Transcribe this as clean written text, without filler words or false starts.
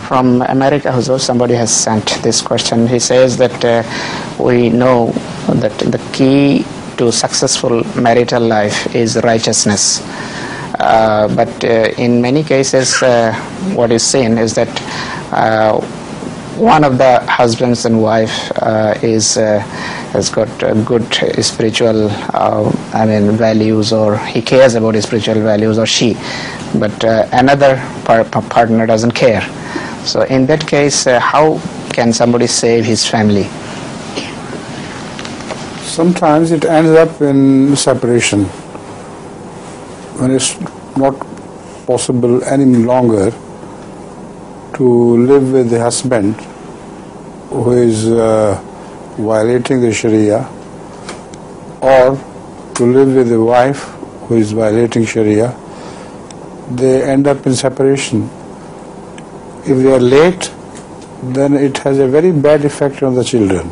from America, somebody has sent this question. He says that we know that the key to successful marital life is righteousness. But in many cases, what is seen is that one of the husbands and wife has got good spiritual values, or he cares about his spiritual values, or she, but another partner doesn't care. So in that case, how can somebody save his family? Sometimes it ends up in separation, when it's not possible any longer to live with the husband who is violating the Sharia, or to live with the wife who is violating Sharia. They end up in separation. If they are late, then it has a very bad effect on the children.